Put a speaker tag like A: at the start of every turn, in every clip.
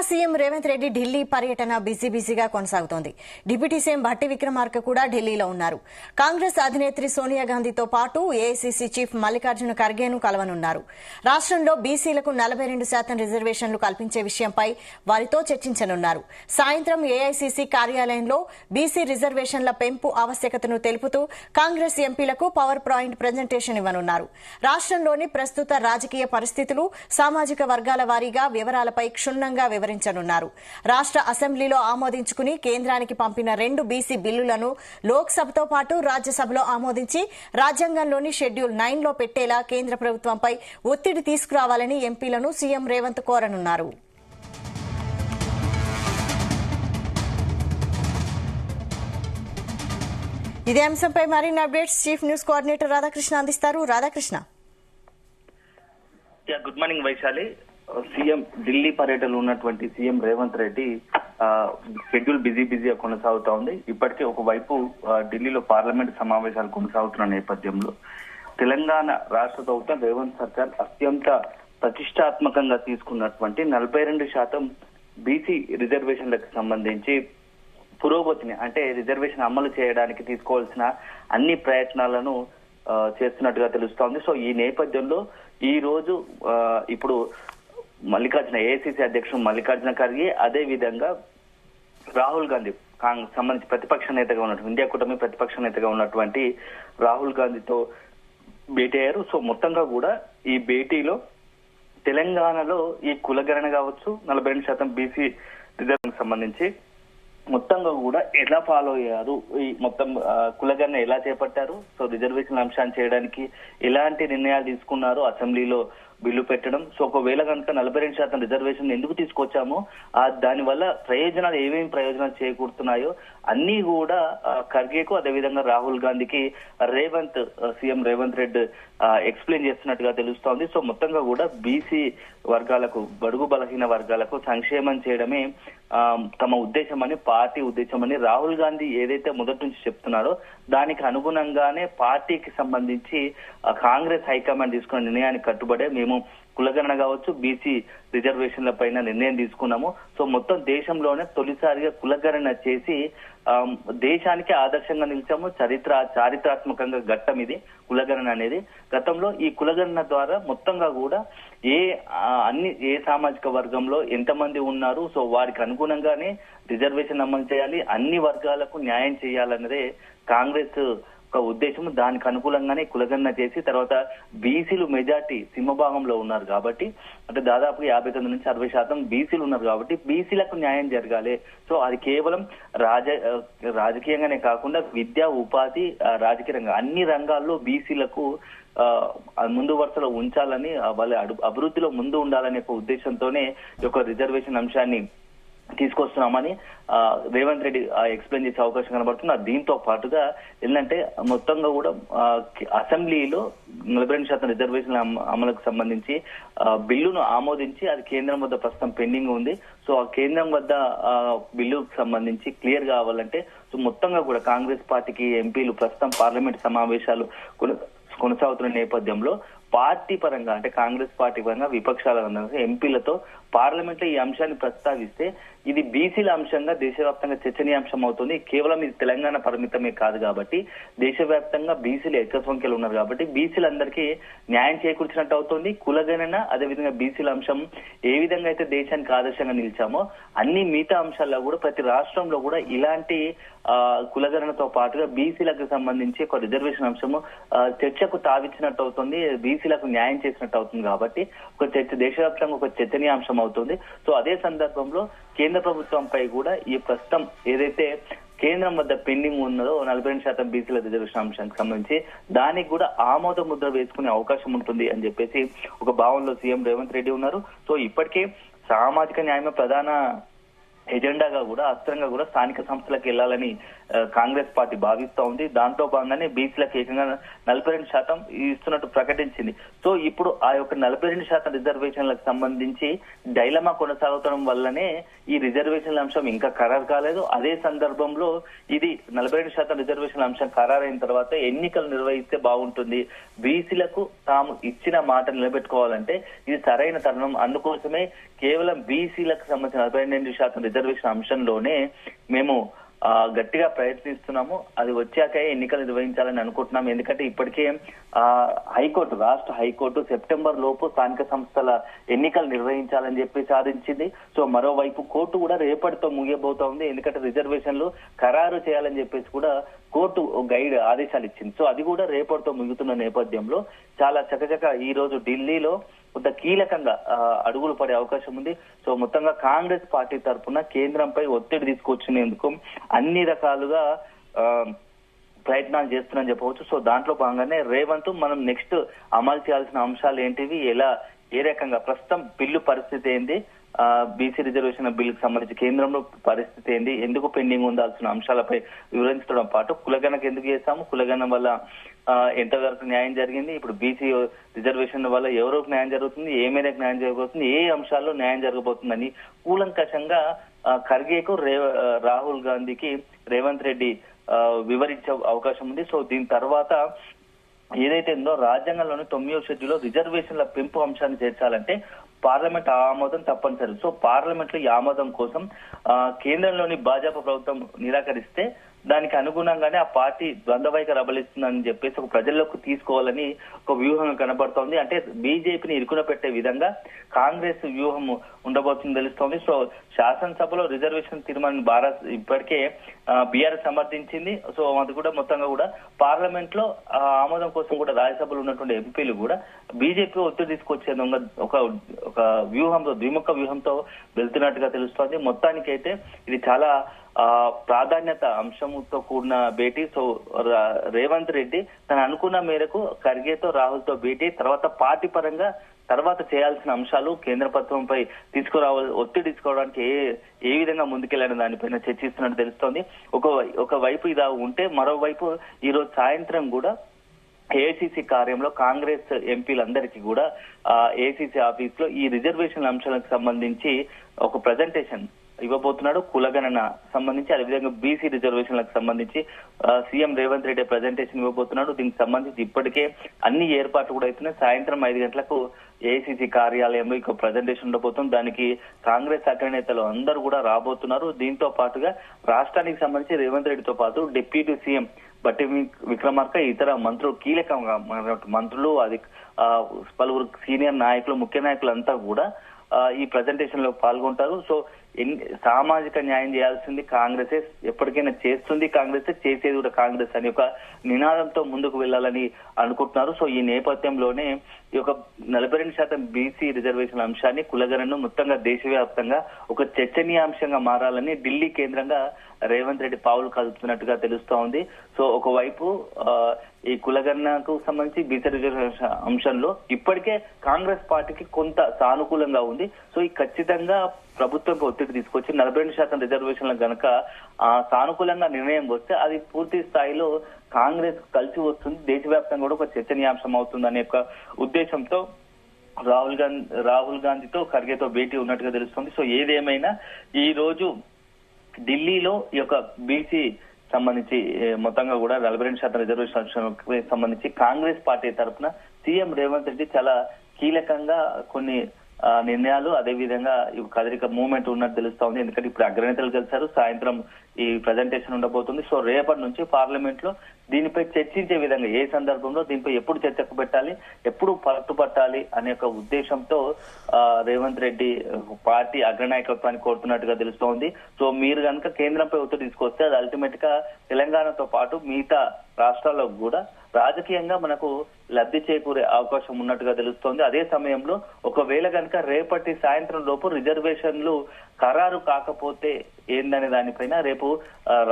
A: CM Revanth Reddy Delhi పర్యటన బిజీగా కొనసాగుతోంది. డిప్యూటీ సీఎం భట్టి విక్రమార్క కూడా ఢిల్లీలో ఉన్నారు. కాంగ్రెస్ అధినేత్రి సోనియా గాంధీతో పాటు ఏఐసీసీ చీఫ్ మల్లికార్జున ఖర్గేను కలవనున్నారు. రాష్ట్రంలో బీసీలకు 42% రిజర్వేషన్లు కల్పించే విషయంపై వారితో చర్చించనున్నారు. సాయంత్రం ఏఐసీసీ కార్యాలయంలో బీసీ రిజర్వేషన్ల పెంపు ఆవశ్యకతను తెలుపుతూ కాంగ్రెస్ ఎంపీలకు పవర్ పాయింట్ ప్రజెంటేషన్ ఇవ్వనున్నారు. రాష్ట్రంలోని ప్రస్తుత రాజకీయ పరిస్థితులు, సామాజిక వర్గాల వారీగా వివరాలపై క్షుణ్ణంగా వివరించనున్నారు. రాష్ట్ర అసెంబ్లీలో ఆమోదించుకుని కేంద్రానికి పంపిన 2 బీసీ బిల్లులను లోక్సభతో పాటు రాజ్యసభలో ఆమోదించి రాజ్యాంగంలోని షెడ్యూల్ 9లో పెట్టేలా కేంద్ర ప్రభుత్వంపై ఒత్తిడి తీసుకురావాలని ఎంపీలను సీఎం రేవంత్ కోరనున్నారు. ఇదే అంశంపై మరిన్ని updates chief news coordinator Radhakrishna అందిస్తారు. Radhakrishna.
B: Good morning Vaishali. CM Delhi పర్యటనలో ఉన్నటువంటి సీఎం రేవంత్ రెడ్డి షెడ్యూల్ బిజీగా కొనసాగుతా ఉంది. ఇప్పటికే ఒకవైపు ఢిల్లీలో పార్లమెంట్ సమావేశాలు కొనసాగుతున్న నేపథ్యంలో తెలంగాణ రాష్ట్ర ప్రభుత్వం రేవంత్ సర్కార్ అత్యంత ప్రతిష్టాత్మకంగా తీసుకున్నటువంటి 42% బీసీ రిజర్వేషన్లకు సంబంధించి పురోగతిని, అంటే రిజర్వేషన్ అమలు చేయడానికి తీసుకోవాల్సిన అన్ని ప్రయత్నాలను చేస్తున్నట్టుగా తెలుస్తోంది. సో ఈ నేపథ్యంలో ఈ రోజు ఇప్పుడు ఏఐసీసీ అధ్యక్షుడు మల్లికార్జున ఖర్గే, అదే విధంగా రాహుల్ గాంధీ సంబంధించి ప్రతిపక్ష నేతగా ఉన్నటువంటి ఇండియా కూటమి ప్రతిపక్ష నేతగా ఉన్నటువంటి రాహుల్ గాంధీతో భేటీ అయ్యారు. సో మొత్తంగా కూడా ఈ భేటీలో తెలంగాణలో ఈ కులగణన కావచ్చు, 42% బీసీ రిజర్వేషన్ సంబంధించి మొత్తంగా కూడా ఎలా ఫాలో అయ్యారు, ఈ మొత్తం కులగణన ఎలా చేపట్టారు, సో రిజర్వేషన్ అంశాన్ని చేయడానికి ఎలాంటి నిర్ణయాలు తీసుకున్నారు, అసెంబ్లీలో బిల్లు పెట్టడం, సో ఒకవేళ కనుక 42% రిజర్వేషన్ ఎందుకు తీసుకొచ్చామో దాని వల్ల ప్రయోజనాలు ఏమేమి ప్రయోజనాలు చేకూరుతున్నాయో అన్ని కూడా ఖర్గేకు, అదేవిధంగా రాహుల్ గాంధీకి సీఎం రేవంత్ రెడ్డి ఎక్స్ప్లెయిన్ చేస్తున్నట్టుగా తెలుస్తోంది. సో మొత్తంగా కూడా బీసీ వర్గాలకు, బడుగు బలహీన వర్గాలకు సంక్షేమం చేయడమే తమ ఉద్దేశమని, పార్టీ ఉద్దేశమని రాహుల్ గాంధీ ఏదైతే మొదటి నుంచి చెప్తున్నారో దానికి అనుగుణంగానే పార్టీకి సంబంధించి కాంగ్రెస్ హైకమాండ్ తీసుకున్న నిర్ణయానికి కట్టుబడే మేము కులగణన కావచ్చు, బీసీ రిజర్వేషన్ల పైన నిర్ణయం తీసుకున్నాము. సో మొత్తం దేశంలోనే తొలిసారిగా కులగణన చేసి దేశానికి ఆదర్శంగా నిలిచాము. చారిత్రాత్మకంగా ఘట్టం ఇది కులగణన అనేది. గతంలో ఈ కులగణన ద్వారా మొత్తంగా కూడా ఏ సామాజిక వర్గంలో ఎంతమంది ఉన్నారు, సో వారికి అనుగుణంగానే రిజర్వేషన్ అమలు చేయాలి, అన్ని వర్గాలకు న్యాయం చేయాలన్నదే కాంగ్రెస్ ఒక ఉద్దేశం. దానికి అనుకూలంగానే కులగణన చేసి తర్వాత బీసీలు మెజార్టీ సింహభాగంలో ఉన్నారు కాబట్టి, అంటే దాదాపు 59 నుంచి 60% బీసీలు ఉన్నారు కాబట్టి బీసీలకు న్యాయం జరగాలి. సో అది కేవలం రాజకీయంగానే కాకుండా విద్య, ఉపాధి, రాజకీయ రంగం అన్ని రంగాల్లో బీసీలకు ముందు వరుసలో ఉంచాలని, వాళ్ళ అభివృద్ధిలో ముందు ఉండాలనే ఒక ఉద్దేశంతోనే ఈ యొక్క రిజర్వేషన్ అంశాన్ని తీసుకొస్తున్నామని రేవంత్ రెడ్డి ఎక్స్ప్లెయిన్ చేసే అవకాశం కనబడుతుంది. దీంతో పాటుగా ఏంటంటే మొత్తంగా కూడా అసెంబ్లీలో 42% రిజర్వేషన్ అమలుకు సంబంధించి బిల్లును ఆమోదించి అది కేంద్రం వద్ద ప్రస్తుతం పెండింగ్ ఉంది. సో ఆ కేంద్రం వద్ద బిల్లుకు సంబంధించి క్లియర్ కావాలంటే సో మొత్తంగా కూడా కాంగ్రెస్ పార్టీకి ఎంపీలు ప్రస్తుతం పార్లమెంట్ సమావేశాలు కొనసాగుతున్న నేపథ్యంలో పార్టీ పరంగా, అంటే కాంగ్రెస్ పార్టీ పరంగా విపక్షాల ఎంపీలతో పార్లమెంట్ లో ఈ అంశాన్ని ప్రస్తావిస్తే ఇది బీసీల అంశంగా దేశవ్యాప్తంగా చర్చనీయాంశం అవుతుంది. కేవలం ఇది తెలంగాణ పరిమితమే కాదు కాబట్టి దేశవ్యాప్తంగా బీసీలు ఎక్కువ సంఖ్యలో ఉన్నారు కాబట్టి బీసీలందరికీ న్యాయం చేకూర్చినట్టు అవుతుంది. కులగణన, అదేవిధంగా బీసీల అంశం ఏ విధంగా అయితే దేశానికి ఆదర్శంగా నిలిచామో అన్ని మిగతా అంశాల్లో కూడా ప్రతి రాష్ట్రంలో కూడా ఇలాంటి కులగణనతో పాటుగా బీసీలకు సంబంధించి ఒక రిజర్వేషన్ అంశము చర్చకు తావిచ్చినట్టు అవుతుంది, బీసీలకు న్యాయం చేసినట్టు అవుతుంది కాబట్టి ఒక దేశవ్యాప్తంగా ఒక చర్చనీయాంశం అవుతుంది. సో అదే సందర్భంలో కేంద్ర ప్రభుత్వంపై కూడా ఈ ప్రస్తుతం ఏదైతే కేంద్రం వద్ద పెండింగ్ ఉన్నదో 42% బీసీల రిజర్వేషన్ అంశానికి సంబంధించి దానికి కూడా ఆమోద ముద్ర వేసుకునే అవకాశం ఉంటుంది అని చెప్పేసి ఒక భావనలో సీఎం రేవంత్ రెడ్డి ఉన్నారు. సో ఇప్పటికే సామాజిక న్యాయమే ప్రధాన ఎజెండాగా కూడా అస్త్రంగా కూడా స్థానిక సంస్థలకు వెళ్లాలని కాంగ్రెస్ పార్టీ భావిస్తూ ఉంది. దాంట్లో భాగంగానే బీసీలకు ఏకంగా 42% ఇస్తున్నట్టు ప్రకటించింది. సో ఇప్పుడు ఆ యొక్క 42% రిజర్వేషన్లకు సంబంధించి డైలమా కొనసాగుతడం వల్లనే ఈ రిజర్వేషన్ల అంశం ఇంకా ఖరారు కాలేదు. అదే సందర్భంలో ఇది 42% రిజర్వేషన్ల అంశం ఖరారైన తర్వాత ఎన్నికలు నిర్వహిస్తే బాగుంటుంది, బీసీలకు తాము ఇచ్చిన మాట నిలబెట్టుకోవాలంటే ఇది సరైన తరుణం, అందుకోసమే కేవలం బీసీలకు సంబంధించిన 42% రిజర్వేషన్ అంశంలోనే మేము గట్టిగా ప్రయత్నిస్తున్నాము. అది వచ్చాకే ఎన్నికలు నిర్వహించాలని అనుకుంటున్నాం. ఎందుకంటే ఇప్పటికే హైకోర్టు, రాష్ట్ర హైకోర్టు సెప్టెంబర్ లోపు స్థానిక సంస్థల ఎన్నికలు నిర్వహించాలని చెప్పి సాధించింది. సో మరోవైపు కోర్టు కూడా రేపటితో ముగియబోతోంది. ఎందుకంటే రిజర్వేషన్లు ఖరారు చేయాలని చెప్పేసి కూడా కోర్టు గైడ్ ఆదేశాలు ఇచ్చింది. సో అది కూడా రేపటితో ముగుతున్న నేపథ్యంలో చాలా చకచక ఈ రోజు ఢిల్లీలో కొంత కీలకంగా అడుగులు పడే అవకాశం ఉంది. సో మొత్తంగా కాంగ్రెస్ పార్టీ తరఫున కేంద్రంపై ఒత్తిడి తీసుకొచ్చినందుకు అన్ని రకాలుగా ప్రయత్నాలు చేస్తున్నారని చెప్పవచ్చు. సో దాంట్లో భాగంగానే రేవంత్ మనం నెక్స్ట్ అమలు చేయాల్సిన అంశాలు ఏంటివి, ఎలా ఏ రకంగా ప్రస్తుతం బిల్లు పరిస్థితి ఏంది, బీసీ రిజర్వేషన్ బిల్లుకు సంబంధించి కేంద్రంలో పరిస్థితి ఏంది, ఎందుకు పెండింగ్ ఉండాల్సిన అంశాలపై వివరించడం పాటు కులగణకు ఎందుకు చేస్తాము, కులగణం వల్ల ఎంతవరకు న్యాయం జరిగింది, ఇప్పుడు బీసీ రిజర్వేషన్ వల్ల ఎవరికి న్యాయం జరుగుతుంది, ఏ మేరకు న్యాయం జరగబోతుంది, ఏ అంశాల్లో న్యాయం జరగబోతుందని కూలంకషంగా ఖర్గేకు రాహుల్ గాంధీకి రేవంత్ రెడ్డి వివరించే అవకాశం ఉంది. సో దీని తర్వాత ఏదైతే ఉందో రాజ్యాంగంలోని 9వ షెడ్యూల్లో రిజర్వేషన్ల పెంపు అంశాన్ని చేర్చాలంటే పార్లమెంట్ ఆమోదం తప్పనిసరి. సో పార్లమెంట్ లో ఈ ఆమోదం కోసం కేంద్రంలోని భాజపా ప్రభుత్వం నిరాకరిస్తే దానికి అనుగుణంగానే ఆ పార్టీ ద్వంద్వ వైఖరి అబలిస్తుందని చెప్పేసి ఒక ప్రజల్లోకి తీసుకోవాలని ఒక వ్యూహం కనబడుతోంది. అంటే బీజేపీని ఇరుకున పెట్టే విధంగా కాంగ్రెస్ వ్యూహం ఉండబోతుందని తెలుస్తోంది. సో శాసనసభలో రిజర్వేషన్ తీర్మానం భారత్ ఇప్పటికే బీఆర్ఎస్ సమర్థించింది. సో అది కూడా మొత్తంగా కూడా పార్లమెంట్ లో ఆమోదం కోసం కూడా రాజ్యసభలో ఉన్నటువంటి ఎంపీలు కూడా బీజేపీ ఒత్తిడి తీసుకొచ్చే ఒక వ్యూహంతో, ద్విముఖ వ్యూహంతో వెళ్తున్నట్టుగా తెలుస్తోంది. మొత్తానికైతే ఇది చాలా ప్రాధాన్యత అంశంతో కూడిన భేటీ. సో రేవంత్ రెడ్డి తను అనుకున్న మేరకు ఖర్గేతో రాహుల్తో భేటీ తర్వాత పార్టీ పరంగా తర్వాత చేయాల్సిన అంశాలు కేంద్ర ప్రభుత్వంపై ఒత్తిడి తీసుకోవడానికి ఏ విధంగా ముందుకెళ్లాలని దానిపైన చర్చిస్తున్నట్టు తెలుస్తోంది. ఒక వైపు ఇలా ఉంటే మరోవైపు ఈ రోజు సాయంత్రం కూడా ఏఐసిసి కార్యంలో కాంగ్రెస్ ఎంపీలందరికీ కూడా ఏఐసిసి ఆఫీస్ లో ఈ రిజర్వేషన్ అంశాలకు సంబంధించి ఒక ప్రజెంటేషన్ ఇవ్వబోతున్నాడు. కులగణన సంబంధించి అదేవిధంగా బీసీ రిజర్వేషన్లకు సంబంధించి సీఎం రేవంత్ రెడ్డి ప్రజెంటేషన్ ఇవ్వబోతున్నాడు. దీనికి సంబంధించి ఇప్పటికే అన్ని ఏర్పాట్లు కూడా అవుతున్నాయి. సాయంత్రం 5 గంటలకు ఏఐసిసి కార్యాలయంలో ఇక ప్రజెంటేషన్ ఉండబోతుంది. దానికి కాంగ్రెస్ అగ్రనేతలు అందరూ కూడా రాబోతున్నారు. దీంతో పాటుగా రాష్ట్రానికి సంబంధించి రేవంత్ రెడ్డితో పాటు డిప్యూటీ సీఎం బట్టి విక్రమార్క, ఇతర మంత్రులు, కీలకంగా మంత్రులు, అది పలువురు సీనియర్ నాయకులు, ముఖ్య నాయకులంతా కూడా ఈ ప్రజెంటేషన్ లో పాల్గొంటారు. సో సామాజిక న్యాయం చేయాల్సింది కాంగ్రెసే, ఎప్పటికైనా చేస్తుంది కాంగ్రెస్, చేసేది కూడా కాంగ్రెస్ అని ఒక నినాదంతో ముందుకు వెళ్లాలని అనుకుంటున్నారు. సో ఈ నేపథ్యంలోనే ఈ యొక్క 42% బీసీ రిజర్వేషన్ అంశాన్ని, కులగణను మొత్తంగా దేశవ్యాప్తంగా ఒక చర్చనీయాంశంగా మారాలని ఢిల్లీ కేంద్రంగా రేవంత్ రెడ్డి పావులు కలుపుతున్నట్టుగా తెలుస్తా ఉంది. సో ఒకవైపు ఈ కులగణనకు సంబంధించి బీసీ రిజర్వేషన్ అంశంలో ఇప్పటికే కాంగ్రెస్ పార్టీకి కొంత సానుకూలంగా ఉంది. సో ఈ ఖచ్చితంగా ప్రభుత్వంపై ఒత్తిడి తీసుకొచ్చి 42% రిజర్వేషన్లకు గనక సానుకూలంగా నిర్ణయం వస్తే అది పూర్తి స్థాయిలో కాంగ్రెస్ కలిసి వస్తుంది, దేశవ్యాప్తంగా కూడా ఒక చర్చనీయాంశం అవుతుంది అనే ఒక ఉద్దేశంతో రాహుల్ గాంధీతో ఖర్గేతో భేటీ ఉన్నట్టుగా తెలుస్తుంది. సో ఏదేమైనా ఈ రోజు ఢిల్లీలో ఈ యొక్క బీసీ సంబంధించి మొత్తంగా కూడా 42% రిజర్వేషన్ సంబంధించి కాంగ్రెస్ పార్టీ తరఫున సీఎం రేవంత్ రెడ్డి చాలా కీలకంగా కొన్ని నిర్ణయాలు, అదేవిధంగా కదలిక మూవ్మెంట్ ఉన్నట్టు తెలుస్తా ఉంది. ఎందుకంటే ఇప్పుడు అగ్రనేతలు కలిశారు, సాయంత్రం ఈ ప్రజెంటేషన్ ఉండబోతుంది. సో రేపటి నుంచి పార్లమెంట్ లో దీనిపై చర్చించే విధంగా ఏ సందర్భంలో దీనిపై ఎప్పుడు చర్చకు పెట్టాలి, ఎప్పుడు పట్టుబట్టాలి అనే ఒక ఉద్దేశంతో రేవంత్ రెడ్డి పార్టీ అగ్రనాయకత్వాన్ని కోరుతున్నట్టుగా తెలుస్తోంది. సో మీరు కనుక కేంద్రంపై ఒత్తిడి తీసుకొస్తే అది అల్టిమేట్ గా తెలంగాణతో పాటు మిగతా రాష్ట్రాల్లో కూడా రాజకీయంగా మనకు లబ్ధి చేకూరే అవకాశం ఉన్నట్టుగా తెలుస్తోంది. అదే సమయంలో ఒకవేళ కనుక రేపటి సాయంత్రం లోపు రిజర్వేషన్లు ఖరారు కాకపోతే ఏందనే దానిపైన రేపు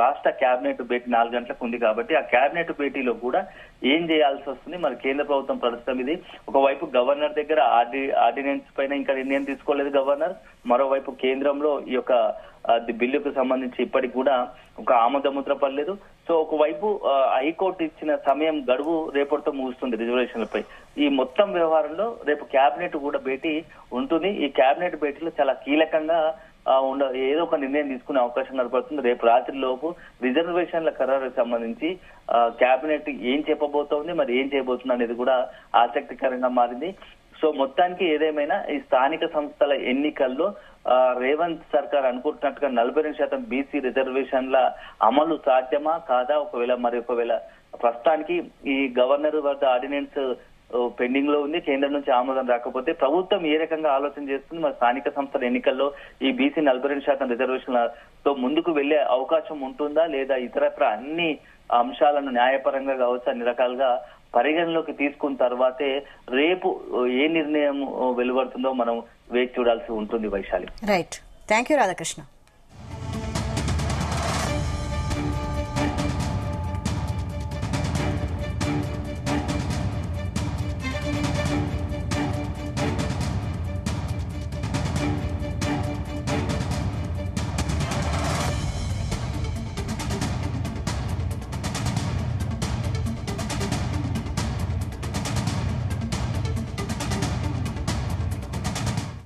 B: రాష్ట్ర కేబినెట్ భేటీ 4 గంటలకు ఉంది కాబట్టి ఆ కేబినెట్ భేటీలో కూడా ఏం చేయాల్సి వస్తుంది, మరి కేంద్ర ప్రభుత్వం ప్రస్తుతం ఇది ఒకవైపు గవర్నర్ దగ్గర ఆర్డినెన్స్ పైన ఇంకా నిర్ణయం తీసుకోలేదు గవర్నర్, మరోవైపు కేంద్రంలో ఈ యొక్క బిల్లుకు సంబంధించి ఇప్పటికి కూడా ఒక ఆమోద ముద్ర పడలేదు. సో ఒకవైపు హైకోర్టు ఇచ్చిన సమయం గడువు రేపటితో ముగుస్తుంది రిజర్వేషన్లపై. ఈ మొత్తం వ్యవహారంలో రేపు కేబినెట్ కూడా భేటీ ఉంటుంది. ఈ కేబినెట్ భేటీలో చాలా కీలకంగా ఏదో ఒక నిర్ణయం తీసుకునే అవకాశం కనబడుతుంది. రేపు రాత్రి లోపు రిజర్వేషన్ల ఖరారుకు సంబంధించి కేబినెట్ ఏం చెప్పబోతోంది, మరి ఏం చేయబోతుంది అనేది కూడా ఆసక్తికరంగా మారింది. సో మొత్తానికి ఏదేమైనా ఈ స్థానిక సంస్థల ఎన్నికల్లో రేవంత్ సర్కార్ అనుకుంటున్నట్టుగా 42% బీసీ రిజర్వేషన్ల అమలు సాధ్యమా కాదా, ఒకవేళ ప్రస్తుతానికి ఈ గవర్నర్ వద్ద ఆర్డినెన్స్ పెండింగ్ లో ఉంది, కేంద్రం నుంచి ఆమోదం రాకపోతే ప్రభుత్వం ఏ రకంగా ఆలోచన చేస్తుంది, మరి స్థానిక సంస్థల ఎన్నికల్లో ఈ బీసీ 42% రిజర్వేషన్లతో ముందుకు వెళ్లే అవకాశం ఉంటుందా లేదా ఇతరత్ర అన్ని అంశాలను న్యాయపరంగా కావచ్చు అన్ని రకాలుగా పరిగణలోకి తీసుకున్న తర్వాతే రేపు ఏ నిర్ణయం వెలువడుతుందో మనం వేచి చూడాల్సి ఉంటుంది Vaishali.
A: Right, thank you Radhakrishna.